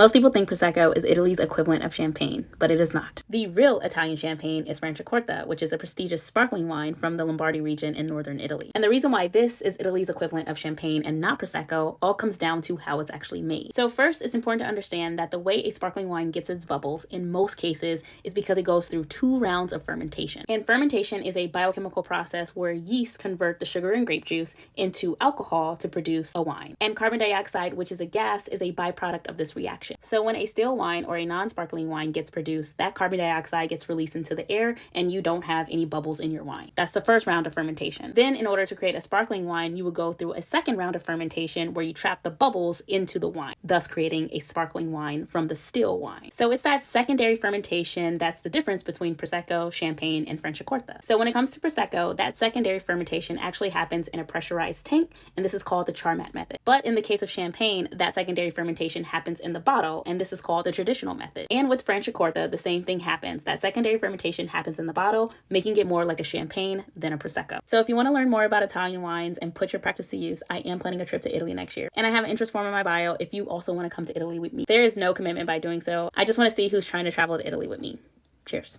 Most people think Prosecco is Italy's equivalent of champagne, but it is not. The real Italian champagne is Franciacorta, which is a prestigious sparkling wine from the Lombardy region in northern Italy. And the reason why this is Italy's equivalent of champagne and not Prosecco all comes down to how it's actually made. So first, it's important to understand that the way a sparkling wine gets its bubbles in most cases is because it goes through 2 rounds of fermentation. And fermentation is a biochemical process where yeast convert the sugar in grape juice into alcohol to produce a wine. And carbon dioxide, which is a gas, is a byproduct of this reaction. So when a still wine or a non-sparkling wine gets produced, that carbon dioxide gets released into the air and you don't have any bubbles in your wine. That's the first round of fermentation. Then in order to create a sparkling wine, you would go through a second round of fermentation where you trap the bubbles into the wine, thus creating a sparkling wine from the still wine. So it's that secondary fermentation that's the difference between Prosecco, Champagne, and Franciacorta. So when it comes to Prosecco, that secondary fermentation actually happens in a pressurized tank, and this is called the Charmat method. But in the case of Champagne, that secondary fermentation happens in the bottle, and this is called the traditional method. And with Franciacorta, the same thing happens. That secondary fermentation happens in the bottle, making it more like a champagne than a Prosecco. So if you want to learn more about Italian wines and put your practice to use, I am planning a trip to Italy next year. And I have an interest form in my bio if you also want to come to Italy with me. There is no commitment by doing so. I just want to see who's trying to travel to Italy with me. Cheers.